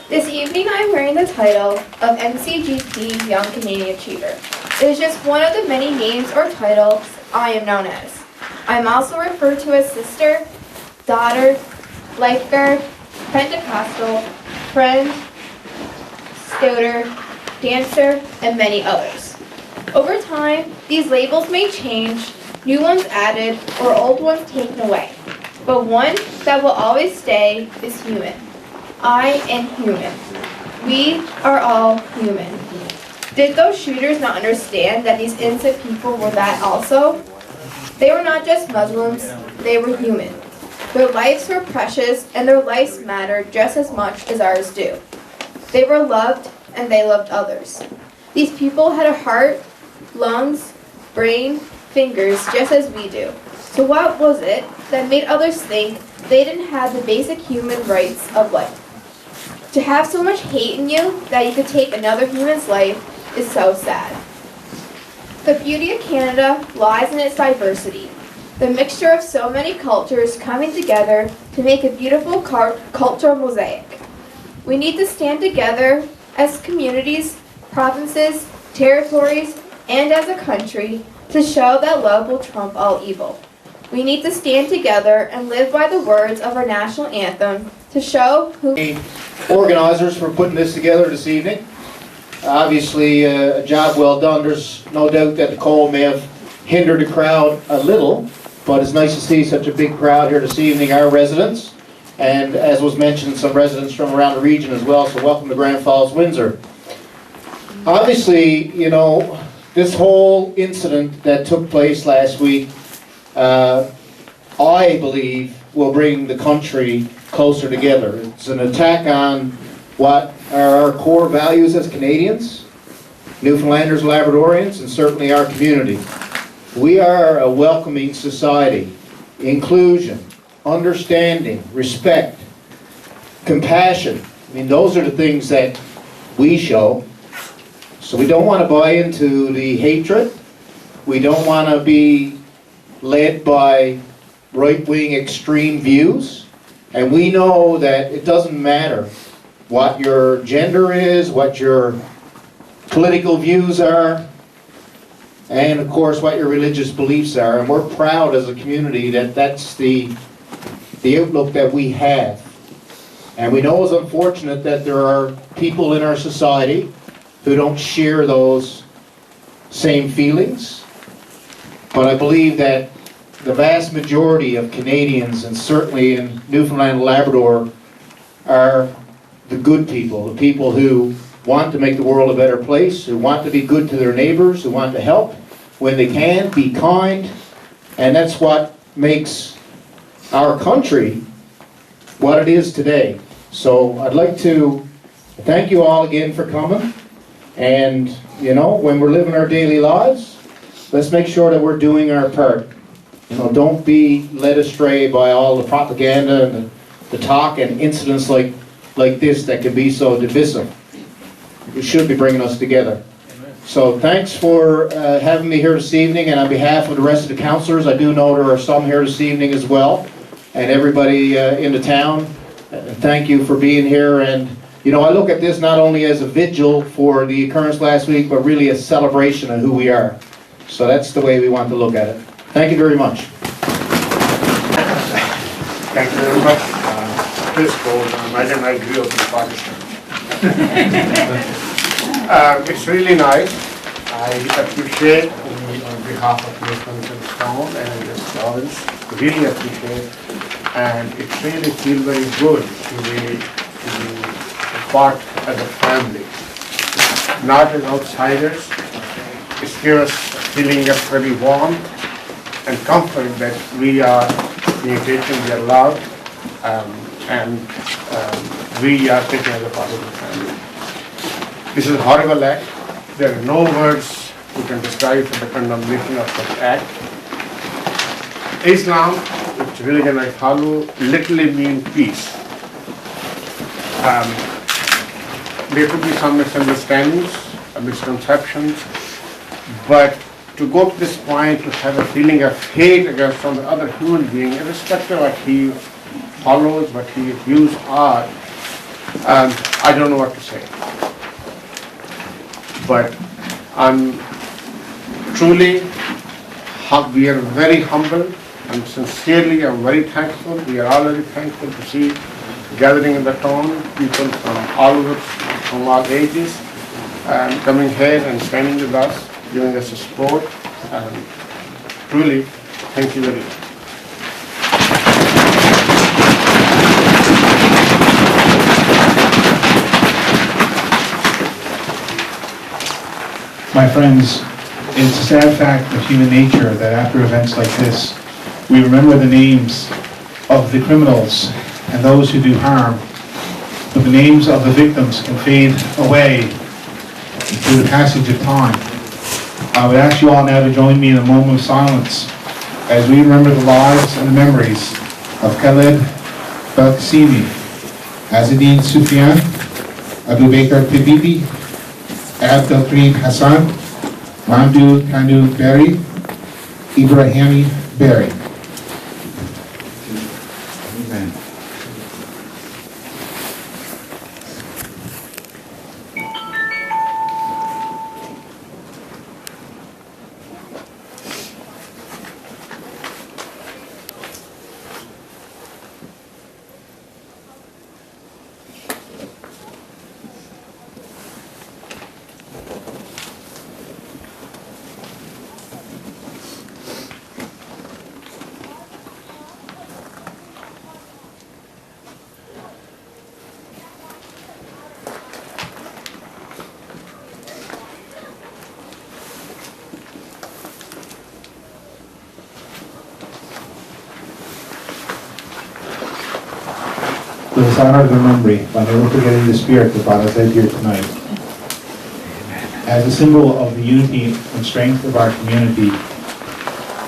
This evening I'm wearing the title of MCGP Young Canadian Achiever. It is just one of the many names or titles I am known as. I am also referred to as sister, daughter, lifeguard, Pentecostal, friend, scouter, dancer, and many others. Over time, these labels may change, new ones added, or old ones taken away. But one that will always stay is human. I am human. We are all human. Did those shooters not understand that these innocent people were that also? They were not just Muslims, they were human. Their lives were precious and their lives mattered just as much as ours do. They were loved and they loved others. These people had a heart, lungs, brain, fingers just as we do. So what was it that made others think they didn't have the basic human rights of life? To have so much hate in you that you could take another human's life is so sad. The beauty of Canada lies in its diversity, the mixture of so many cultures coming together to make a beautiful cultural mosaic. We need to stand together as communities, provinces, territories, and as a country to show that love will trump all evil. We need to stand together and live by the words of our national anthem to show who... Organizers for putting this together this evening. Obviously, a job well done. There's no doubt that the cold may have hindered the crowd a little, but it's nice to see such a big crowd here this evening, our residents, and as was mentioned, some residents from around the region as well, so welcome to Grand Falls-Windsor. Obviously, you know, this whole incident that took place last week, I believe, will bring the country closer together. It's an attack on what are our core values as Canadians, Newfoundlanders, Labradorians, and certainly our community. We are a welcoming society. Inclusion, understanding, respect, compassion. I mean, those are the things that we show. So we don't want to buy into the hatred. We don't want to be led by right-wing extreme views. And we know that it doesn't matter what your gender is, what your political views are, and of course what your religious beliefs are. And we're proud as a community that that's the outlook that we have. And we know it's unfortunate that there are people in our society who don't share those same feelings. But I believe that the vast majority of Canadians, and certainly in Newfoundland and Labrador, are the good people, the people who want to make the world a better place, who want to be good to their neighbors, who want to help when they can, be kind, and that's what makes our country what it is today. So I'd like to thank you all again for coming, and you know, when we're living our daily lives, let's make sure that we're doing our part. You know, don't be led astray by all the propaganda and the talk and incidents like this that can be so divisive. It should be bringing us together. So thanks for having me here this evening, and on behalf of the rest of the councillors, I do know there are some here this evening as well, and everybody in the town, thank you for being here. And you know, I look at this not only as a vigil for the occurrence last week, but really a celebration of who we are. So that's the way we want to look at it. Thank you very much. Thank you very much. Imagine I grew up in Pakistan. It's really nice. I appreciate on behalf of Newfoundland Town and the province, really appreciate, and it really feels very good to be part as a family, not as outsiders. It's just feeling very warm and comfort that we are communication, we are loud, and we are taken as a part of the family. This is a horrible act. There are no words we can describe for the condemnation of such act. Islam, which religion I follow, literally means peace. There could be some misunderstandings, misconceptions, but to go to this point, to have a feeling of hate against some other human being, irrespective of what he follows, what his views are, I don't know what to say. But we are very humble and sincerely I'm very thankful. We are already thankful to see gathering in the town, people from all over, from all ages, coming here and standing with us, giving us support. Truly, thank you very much. My friends, it's a sad fact of human nature that after events like this, we remember the names of the criminals and those who do harm, but the names of the victims can fade away through the passage of time. I would ask you all now to join me in a moment of silence as we remember the lives and the memories of Khaled Belkacemi, Azzedine Soufiane, Abu Bakr Tibibi, Abdelkarim Hassan, Mamdou Kanu Berry, Ibrahimi Berry. Amen. Let us honor the memory by never forgetting the spirit that brought us out here tonight. As a symbol of the unity and strength of our community,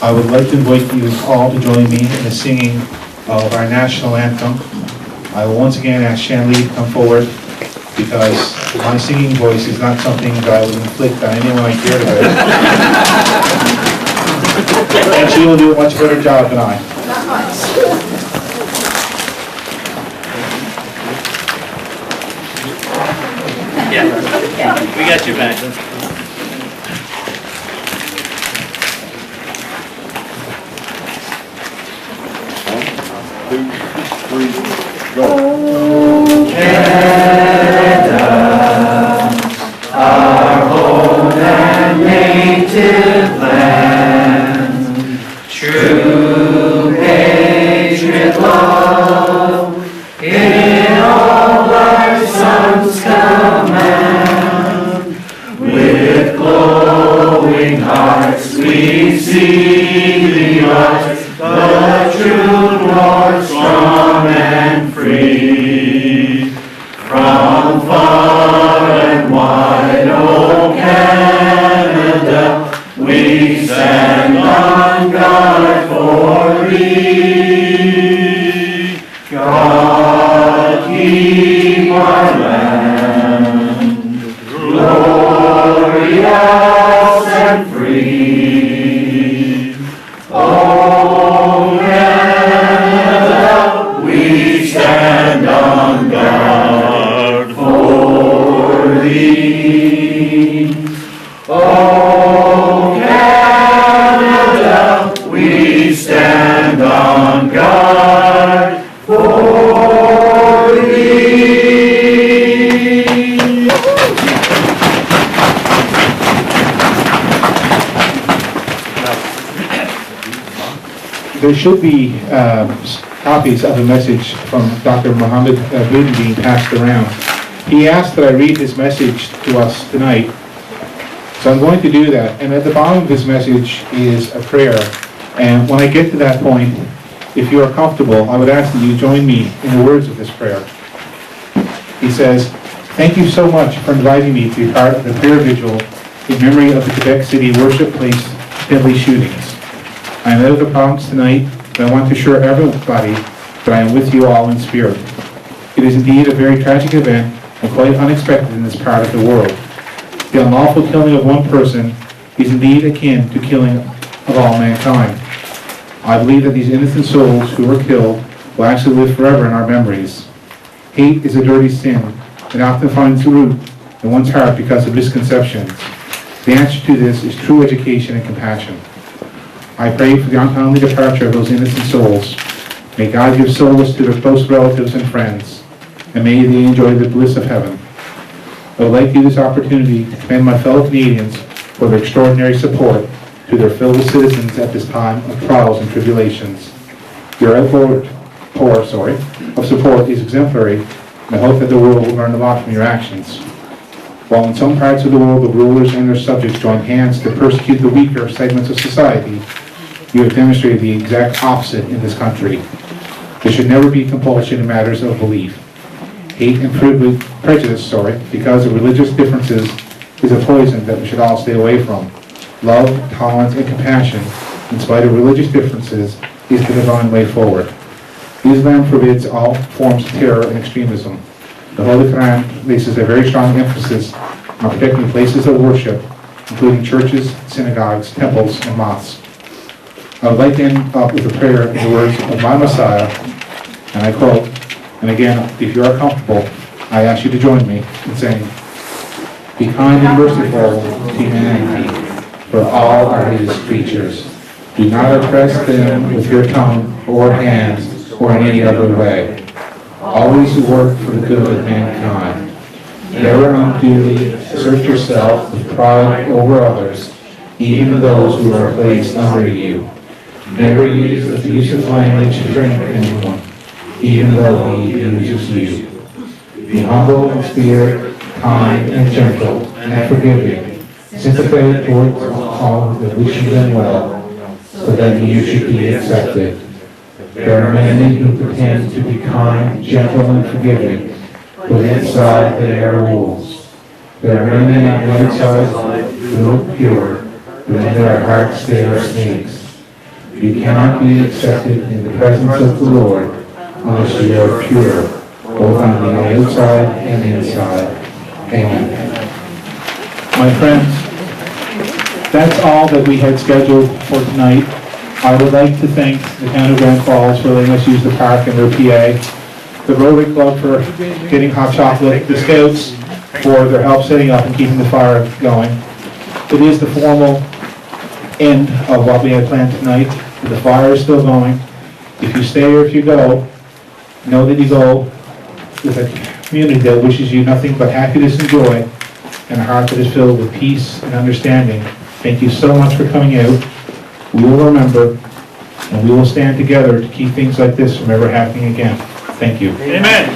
I would like to invite you all to join me in the singing of our national anthem. I will once again ask Shanley to come forward because my singing voice is not something that I would inflict on anyone I cared about. And she will do a much better job than I. Not much. Yeah, we got you back. Our home and native land, true patriot love, in all our sons command. With glowing hearts we see the arts, the true North, strong and free. From far and wide, oh Canada, we stand on guard for thee. God keep our land glorious and free. Oh Canada, we stand on guard for thee. Oh Canada, we stand on guard for thee. There should be copies of a message from Dr. Mohammed Boudin being passed around. He asked that I read his message to us tonight, so I'm going to do that. And at the bottom of his message is a prayer. And when I get to that point, if you are comfortable, I would ask that you join me in the words of this prayer. He says, "Thank you so much for inviting me to be part of the prayer vigil in memory of the Quebec City Worship Place deadly shootings. I am out of the province tonight, but I want to assure everybody that I am with you all in spirit. It is indeed a very tragic event and quite unexpected in this part of the world. The unlawful killing of one person is indeed akin to killing of all mankind. I believe that these innocent souls who were killed will actually live forever in our memories. Hate is a dirty sin and often finds root in one's heart because of misconceptions. The answer to this is true education and compassion. I pray for the untimely departure of those innocent souls. May God give solace to their close relatives and friends, and may they enjoy the bliss of heaven. I would like to use this opportunity to commend my fellow Canadians for their extraordinary support to their fellow citizens at this time of trials and tribulations. Your outpour of support is exemplary, and I hope that the world will learn a lot from your actions. While in some parts of the world the rulers and their subjects join hands to persecute the weaker segments of society, you have demonstrated the exact opposite in this country. There should never be compulsion in matters of belief. Hate and prejudice, because of religious differences, is a poison that we should all stay away from. Love, tolerance, and compassion, in spite of religious differences, is the divine way forward. Islam forbids all forms of terror and extremism. The Holy Quran places a very strong emphasis on protecting places of worship, including churches, synagogues, temples, and mosques. I would like to end up with a prayer in the words of my Messiah, and I quote, and again, if you are comfortable, I ask you to join me in saying, "Be kind and merciful to humanity, for all are his creatures. Do not oppress them with your tongue or hands or in any other way. Always work for the good of mankind. Never unduly assert yourself with pride over others, even those who are placed under you. Never use abusive language to anyone, even though he abuses you. Be humble in spirit, kind and gentle and forgiving, sympathetic towards all that wish you them well, so that you should be accepted. There are many who pretend to be kind, gentle, and forgiving, but inside they are wolves. There are many on the outside who look pure, but in their hearts they are snakes. You cannot be accepted in the presence of the Lord unless you are pure, both on the outside and inside. Amen." My friends, that's all that we had scheduled for tonight. I would like to thank the town of Grand Falls for letting us use the park and their PA, the Rotary Club for getting hot chocolate, the Scouts for their help setting up and keeping the fire going. It is the formal end of what we had planned tonight. The fire is still going. If you stay or if you go, know that you go with a community that wishes you nothing but happiness and joy and a heart that is filled with peace and understanding. Thank you so much for coming out. We will remember, and we will stand together to keep things like this from ever happening again. Thank you. Amen.